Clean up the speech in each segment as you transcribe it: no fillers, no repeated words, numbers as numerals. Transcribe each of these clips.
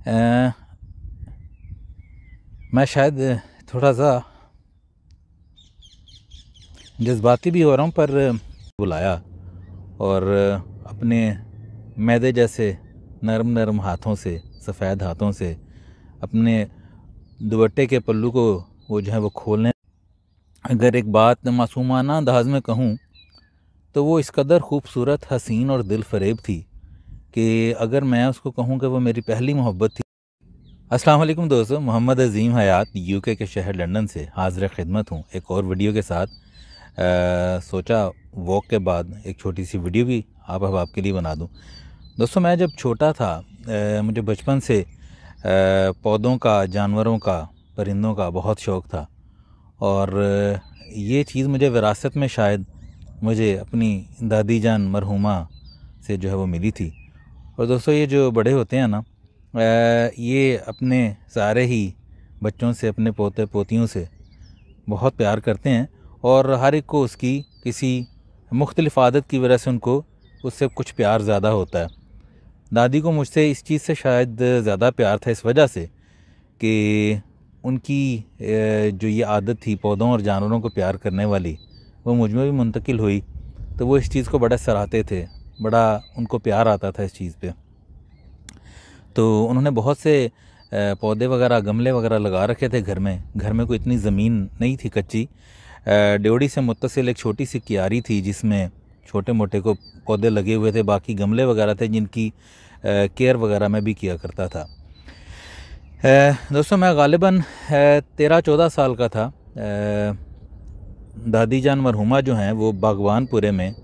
अ, मैं शायद थोड़ा सा जज्बाती भी हो रहा हूँ, पर बुलाया और अपने मैदे जैसे नरम नरम हाथों से, सफ़ेद हाथों से अपने दुपट्टे के पल्लू को वो जो है वो खोलने। अगर एक बात मासूमाना अंदाज में कहूँ तो वो इस कदर खूबसूरत, हसीन और दिल फरेब थी कि अगर मैं उसको कहूँ कि वो मेरी पहली मोहब्बत थी। अस्सलाम वालेकुम दोस्तों, मोहम्मद अज़ीम हयात यूके के शहर लंदन से हाज़िर खिदमत हूँ एक और वीडियो के साथ। सोचा वॉक के बाद एक छोटी सी वीडियो भी आप के लिए बना दूँ। दोस्तों, मैं जब छोटा था मुझे बचपन से पौधों का, जानवरों का, परिंदों का बहुत शौक़ था और ये चीज़ मुझे विरासत में शायद मुझे अपनी दादी जान मरहुमा से जो है वो मिली थी। और दोस्तों, ये जो बड़े होते हैं ना, ये अपने सारे ही बच्चों से, अपने पोते पोतियों से बहुत प्यार करते हैं और हर एक को उसकी किसी मुख्तलिफ़ आदत की वजह से उनको उससे कुछ प्यार ज़्यादा होता है। दादी को मुझसे इस चीज़ से शायद ज़्यादा प्यार था, इस वजह से कि उनकी जो ये आदत थी पौधों और जानवरों को प्यार करने वाली, वो मुझ में भी मुंतकिल हुई। तो वो इस चीज़ को बड़ा सराहते थे, बड़ा उनको प्यार आता था इस चीज़ पे। तो उन्होंने बहुत से पौधे वगैरह, गमले वगैरह लगा रखे थे घर में। घर में कोई इतनी ज़मीन नहीं थी, कच्ची ड्योढ़ी से मुत्तसिल एक छोटी सी क्यारी थी जिसमें छोटे मोटे को पौधे लगे हुए थे। बाकी गमले वगैरह थे जिनकी केयर वगैरह मैं भी किया करता था। दोस्तों, मैं ग़ालिबन 13-14 साल का था। दादी जान मरहुमा जो हैं वो बागवानपुरे में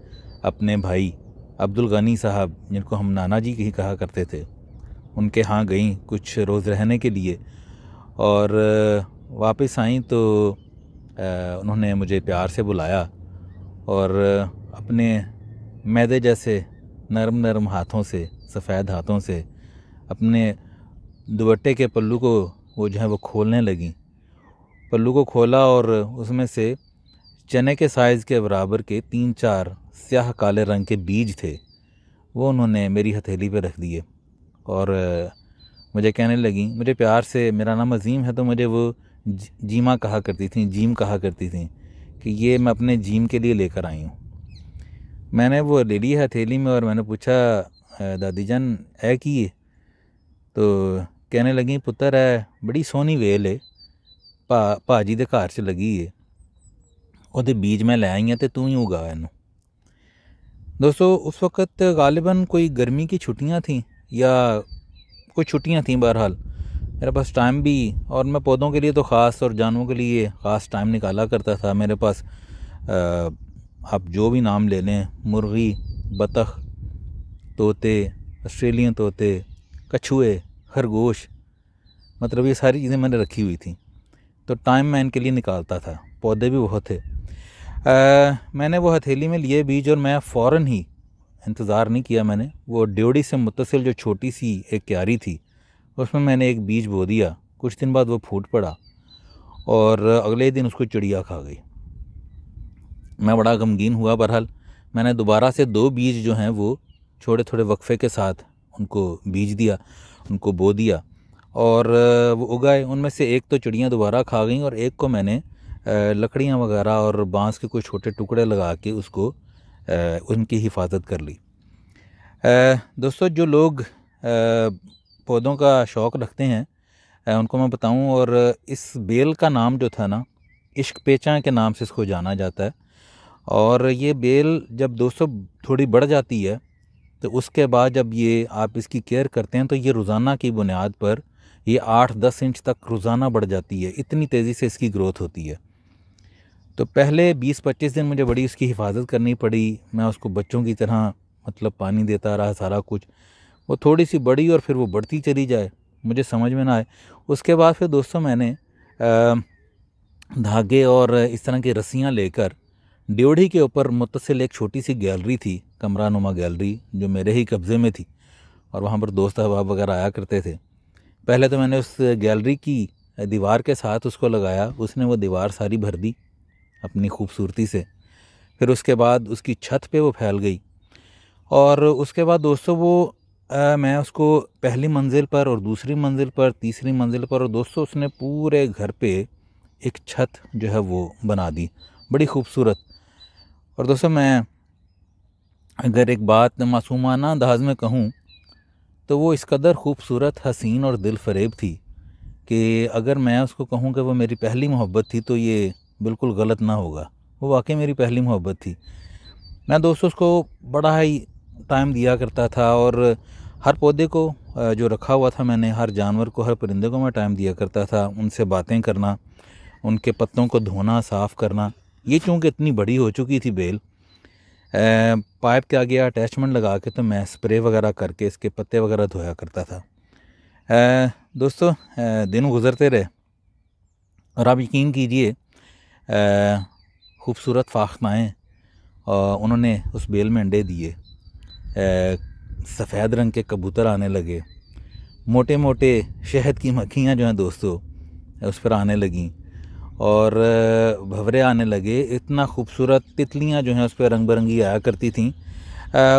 अपने भाई अब्दुल गनी साहब, जिनको हम नाना जी ही कहा करते थे, उनके यहाँ गईं कुछ रोज़ रहने के लिए और वापस आईं तो उन्होंने मुझे प्यार से बुलाया और अपने मैदे जैसे नरम नरम हाथों से, सफ़ेद हाथों से अपने दुपट्टे के पल्लू को वो जो है वो खोलने लगीं। पल्लू को खोला और उसमें से चने के साइज़ के बराबर के 3-4 स्याह काले रंग के बीज थे, वो उन्होंने मेरी हथेली पे रख दिए और मुझे कहने लगी, मुझे प्यार से, मेरा नाम अज़ीम है तो मुझे वो जीमा कहा करती थी, जीम कहा करती थी कि ये मैं अपने जीम के लिए लेकर आई हूँ। मैंने वो ले ली हथेली में और मैंने पूछा, दादी जान है कि ये? तो कहने लगी, पुत्र है बड़ी सोहनी वेल है, भाजी दे घर च लगी है, ਉਹਦੇ बीज मैं लै आई हैं तो तू ही उगा इनू। दोस्तों, उस वक़्त ग़ालिबन कोई गर्मी की छुट्टियां थीं या कुछ छुट्टियां थीं, बहरहाल मेरे पास टाइम भी, और मैं पौधों के लिए तो ख़ास और जानवरों के लिए ख़ास टाइम निकाला करता था। मेरे पास आप जो भी नाम ले लें, मुर्गी, बतख, तोते, ऑस्ट्रेलियन तोते, कछुए, खरगोश, मतलब ये सारी चीज़ें मैंने रखी हुई थी। तो टाइम मैं इनके लिए निकालता था। पौधे भी बहुत थे। मैंने वो हथेली में लिए बीज और मैं फ़ौरन ही, इंतज़ार नहीं किया मैंने, वो ड्योढ़ी से मुत्तसिल जो छोटी सी एक क्यारी थी उसमें मैंने एक बीज बो दिया। कुछ दिन बाद वो फूट पड़ा और अगले दिन उसको चिड़िया खा गई। मैं बड़ा गमगीन हुआ। बहरहाल मैंने दोबारा से 2 बीज जो हैं वो थोड़े थोड़े वक्फे के साथ उनको बीज दिया, उनको बो दिया और वो उगाए। उनमें से एक तो चिड़ियाँ दोबारा खा गईं और एक को मैंने लकड़ियाँ वगैरह और बांस के कुछ छोटे टुकड़े लगा के उसको उनकी हिफाजत कर ली। दोस्तों, जो लोग पौधों का शौक़ रखते हैं उनको मैं बताऊं, और इस बेल का नाम जो था ना, इश्क पेचा के नाम से इसको जाना जाता है। और ये बेल जब दोस्तों थोड़ी बढ़ जाती है तो उसके बाद जब ये आप इसकी केयर करते हैं तो ये रोज़ाना की बुनियाद पर ये 8-10 इंच तक रोज़ाना बढ़ जाती है। इतनी तेज़ी से इसकी ग्रोथ होती है। तो पहले 20-25 दिन मुझे बड़ी उसकी हिफाजत करनी पड़ी। मैं उसको बच्चों की तरह मतलब पानी देता रहा, सारा कुछ। वो थोड़ी सी बड़ी और फिर वो बढ़ती चली जाए, मुझे समझ में ना आए। उसके बाद फिर दोस्तों मैंने धागे और इस तरह की रस्सियाँ लेकर ड्योढ़ी के ऊपर मुत्तसिल एक छोटी सी गैलरी थी, कमरा नुमा गैलरी, जो मेरे ही कब्ज़े में थी और वहाँ पर दोस्त अहबाब वगैरह आया करते थे। पहले तो मैंने उस गैलरी की दीवार के साथ उसको लगाया, उसने वो दीवार सारी भर दी अपनी खूबसूरती से। फिर उसके बाद उसकी छत पे वो फैल गई और उसके बाद दोस्तों वो मैं उसको पहली मंजिल पर और दूसरी मंजिल पर, तीसरी मंजिल पर, और दोस्तों उसने पूरे घर पे एक छत जो है वो बना दी, बड़ी खूबसूरत। और दोस्तों मैं अगर एक बात मासूमाना अंदाज में कहूँ तो वो इस कदर खूबसूरत, हसीन और दिल फरेब थी कि अगर मैं उसको कहूँ कि वो मेरी पहली मोहब्बत थी तो ये बिल्कुल गलत ना होगा। वो वाकई मेरी पहली मोहब्बत थी। मैं दोस्तों उसको बड़ा ही टाइम दिया करता था, और हर पौधे को जो रखा हुआ था मैंने, हर जानवर को, हर परिंदे को मैं टाइम दिया करता था। उनसे बातें करना, उनके पत्तों को धोना, साफ़ करना। ये चूँकि इतनी बड़ी हो चुकी थी बेल, पाइप के आगे अटैचमेंट लगा के तो मैं स्प्रे वगैरह करके इसके पत्ते वगैरह धोया करता था। दोस्तों दिन गुज़रते रहे और आप यकीन कीजिए खूबसूरत फाख्ताएँ उन्होंने उस बेल में अंडे दिए। सफ़ेद रंग के कबूतर आने लगे, मोटे मोटे शहद की मक्खियाँ जो हैं दोस्तों उस पर आने लगीं, और भंवरे आने लगे। इतना खूबसूरत तितलियाँ जो हैं उस पर रंग बिरंगी आया करती थीं।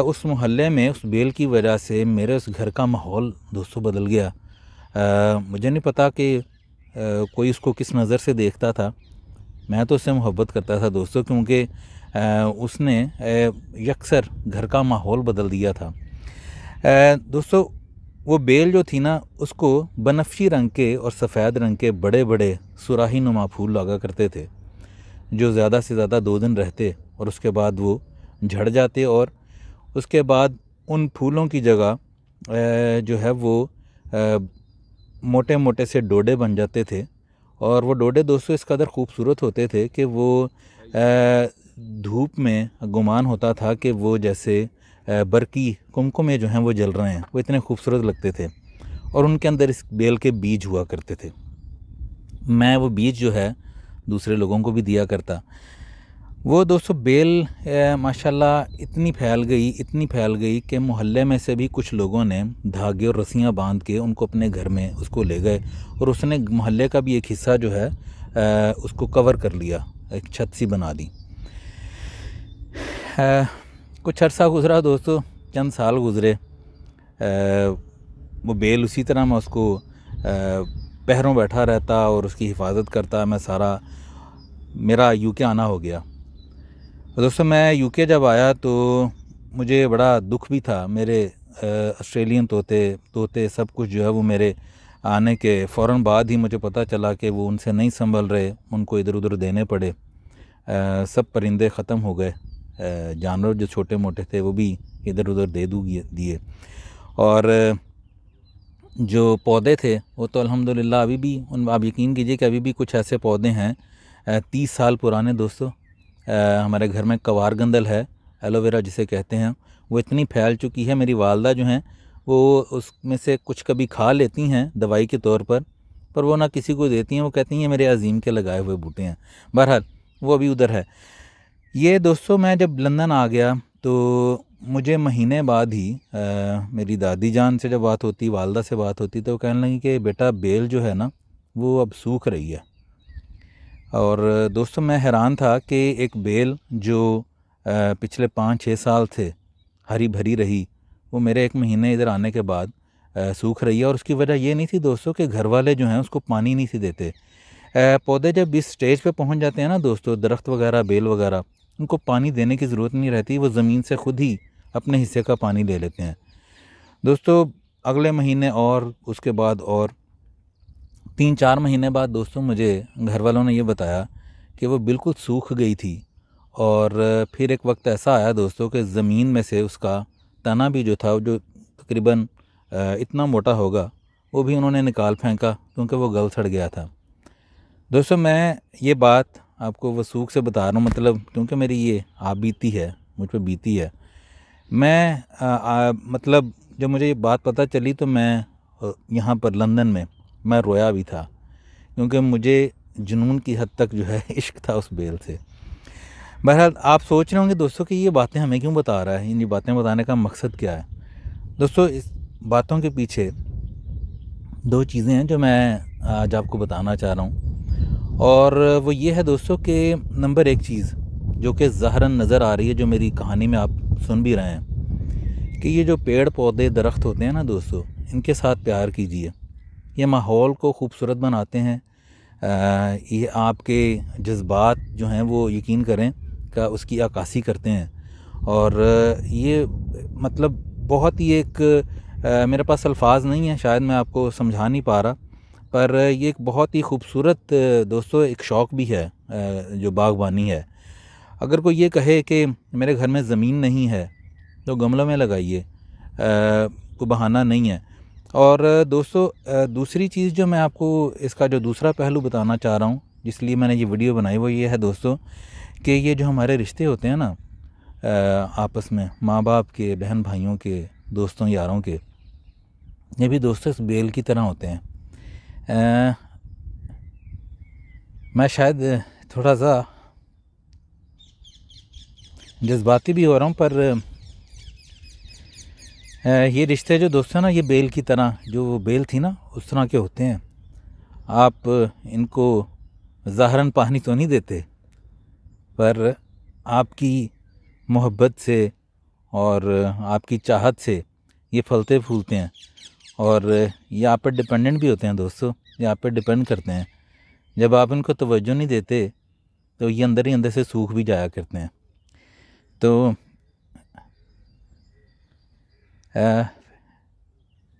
उस मोहल्ले में उस बेल की वजह से मेरे उस घर का माहौल दोस्तों बदल गया। मुझे नहीं पता कि कोई उसको किस नज़र से देखता था। मैं तो उससे मोहब्बत करता था दोस्तों, क्योंकि उसने यकसर घर का माहौल बदल दिया था। दोस्तों वो बेल जो थी ना, उसको बनफशी रंग के और सफ़ेद रंग के बड़े बड़े सुराही नुमा फूल लगा करते थे, जो ज़्यादा से ज़्यादा 2 दिन रहते और उसके बाद वो झड़ जाते, और उसके बाद उन फूलों की जगह जो है वो मोटे मोटे से डोडे बन जाते थे। और वो डोडे दोस्तों इस कदर खूबसूरत होते थे कि वो धूप में गुमान होता था कि वो जैसे बरकी कुमकुमे जो हैं वो जल रहे हैं। वो इतने खूबसूरत लगते थे, और उनके अंदर इस बेल के बीज हुआ करते थे। मैं वो बीज जो है दूसरे लोगों को भी दिया करता। वो दोस्तों बेल माशाल्लाह इतनी फैल गई कि मोहल्ले में से भी कुछ लोगों ने धागे और रस्सियाँ बांध के उनको अपने घर में उसको ले गए, और उसने मोहल्ले का भी एक हिस्सा जो है उसको कवर कर लिया, एक छत सी बना दी। कुछ अर्सा गुज़रा दोस्तों, चंद साल गुज़रे। वो बेल उसी तरह मैं उसको पैरों बैठा रहता और उसकी हिफाजत करता। मेरा यूके आना हो गया। दोस्तों मैं यूके जब आया तो मुझे बड़ा दुख भी था। मेरे ऑस्ट्रेलियन तोते सब कुछ जो है वो मेरे आने के फ़ौरन बाद ही मुझे पता चला कि वो उनसे नहीं संभल रहे, उनको इधर उधर देने पड़े। सब परिंदे ख़त्म हो गए, जानवर जो छोटे मोटे थे वो भी इधर उधर दिए। और जो पौधे थे वो तो अल्हम्दुलिल्लाह अभी भी आप यकीन कीजिए कि अभी भी कुछ ऐसे पौधे हैं 30 साल पुराने दोस्तों। हमारे घर में कवार गंदल है, एलोवेरा जिसे कहते हैं, वो इतनी फैल चुकी है। मेरी वालदा जो हैं वो उसमें से कुछ कभी खा लेती हैं दवाई के तौर पर वो ना किसी को देती हैं। वो कहती हैं मेरे अजीम के लगाए हुए बूटे हैं। बहरहाल वो अभी उधर है। ये दोस्तों मैं जब लंदन आ गया तो मुझे महीने बाद ही मेरी दादी जान से जब बात होती, वालदा से बात होती, तो वो कहने लगी कि बेटा बेल जो है ना वो अब सूख रही है। और दोस्तों मैं हैरान था कि एक बेल जो पिछले 5-6 साल थे हरी भरी रही, वो मेरे 1 महीने इधर आने के बाद सूख रही है। और उसकी वजह ये नहीं थी दोस्तों कि घर वाले जो हैं उसको पानी नहीं सी देते। पौधे जब इस स्टेज पे पहुंच जाते हैं ना दोस्तों, दरख्त वगैरह, बेल वगैरह, उनको पानी देने की ज़रूरत नहीं रहती। वो ज़मीन से खुद ही अपने हिस्से का पानी ले लेते हैं। दोस्तों अगले महीने और उसके बाद और 3-4 महीने बाद दोस्तों मुझे घर वालों ने ये बताया कि वो बिल्कुल सूख गई थी। और फिर एक वक्त ऐसा आया दोस्तों कि ज़मीन में से उसका तना भी जो था, जो तकरीबन इतना मोटा होगा, वो भी उन्होंने निकाल फेंका क्योंकि वो गल सड़ गया था। दोस्तों मैं ये बात आपको वसूख से बता रहा हूँ, मतलब क्योंकि मेरी ये आप बीती है, मुझ पर बीती है। मैं मतलब जब मुझे ये बात पता चली तो मैं यहाँ पर लंदन में मैं रोया भी था, क्योंकि मुझे जुनून की हद तक जो है इश्क था उस बेल से। बहरहाल आप सोच रहे होंगे दोस्तों कि ये बातें हमें क्यों बता रहा है, इन बातें बताने का मकसद क्या है। दोस्तों इस बातों के पीछे 2 चीज़ें हैं जो मैं आज आपको बताना चाह रहा हूँ। और वो ये है दोस्तों कि नंबर 1 चीज़ जो कि ज़ाहरन नज़र आ रही है, जो मेरी कहानी में आप सुन भी रहे हैं, कि ये जो पेड़ पौधे दरख्त होते हैं ना दोस्तों, इनके साथ प्यार कीजिए। ये माहौल को खूबसूरत बनाते हैं। ये आपके जज्बात जो हैं वो यकीन करें का उसकी अक्कासी करते हैं। और ये मतलब बहुत ही एक मेरे पास अल्फाज नहीं है, शायद मैं आपको समझा नहीं पा रहा, पर ये एक बहुत ही खूबसूरत दोस्तों एक शौक़ भी है जो बाग़बानी है। अगर कोई ये कहे कि मेरे घर में ज़मीन नहीं है तो गमलों में लगाइए, कोई बहाना नहीं है। और दोस्तों दूसरी चीज़ जो मैं आपको इसका जो दूसरा पहलू बताना चाह रहा हूँ, जिसलिए मैंने ये वीडियो बनाई, वो ये है दोस्तों कि ये जो हमारे रिश्ते होते हैं ना आपस में, माँ बाप के, बहन भाइयों के, दोस्तों यारों के, ये भी दोस्तों इस बेल की तरह होते हैं। मैं शायद थोड़ा सा जज्बाती भी हो रहा हूँ, पर ये रिश्ते जो दोस्तों ना, ये बेल की तरह, जो बेल थी ना उस तरह के होते हैं। आप इनको ज़ाहरन पानी तो नहीं देते, पर आपकी मोहब्बत से और आपकी चाहत से ये फलते फूलते हैं। और ये आप पर डिपेंडेंट भी होते हैं दोस्तों, ये आप पर डिपेंड करते हैं। जब आप इनको तवज्जो नहीं देते तो ये अंदर ही अंदर से सूख भी जाया करते हैं। तो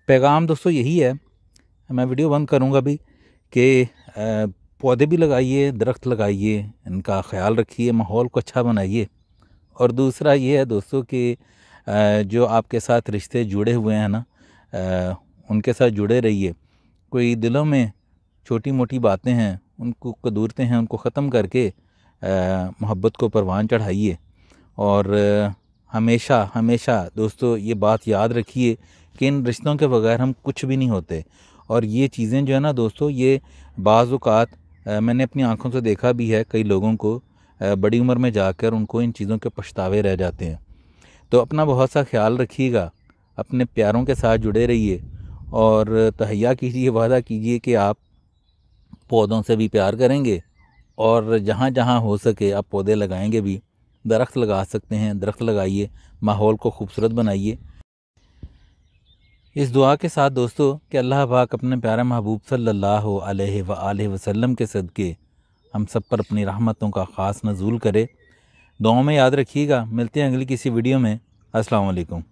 पैगाम दोस्तों यही है, मैं वीडियो बंद करूँगा अभी, कि पौधे भी लगाइए, दरख्त लगाइए, इनका ख्याल रखिए, माहौल को अच्छा बनाइए। और दूसरा ये है दोस्तों कि जो आपके साथ रिश्ते जुड़े हुए हैं ना, उनके साथ जुड़े रहिए। कोई दिलों में छोटी मोटी बातें हैं उनको कदूरते हैं, उनको ख़त्म करके मोहब्बत को परवान चढ़ाइए। और हमेशा हमेशा दोस्तों ये बात याद रखिए कि इन रिश्तों के बगैर हम कुछ भी नहीं होते। और ये चीज़ें जो है ना दोस्तों, ये बाज़ औक़ात मैंने अपनी आँखों से देखा भी है, कई लोगों को बड़ी उम्र में जाकर उनको इन चीज़ों के पछतावे रह जाते हैं। तो अपना बहुत सा ख्याल रखिएगा, अपने प्यारों के साथ जुड़े रहिए और तहैया कीजिए, वादा कीजिए कि आप पौधों से भी प्यार करेंगे और जहाँ जहाँ हो सके आप पौधे लगाएंगे भी। दरख्त लगा सकते हैं, दरख्त लगाइए, माहौल को खूबसूरत बनाइए। इस दुआ के साथ दोस्तों कि अल्लाह पाक अपने प्यारे महबूब सल्लल्लाहु अलैहि वसल्लम के सदक़े हम सब पर अपनी रहमतों का ख़ास नज़ूल करे। दुआओं में याद रखिएगा। मिलते हैं अगली किसी वीडियो में। अस्सलाम वालेकुम।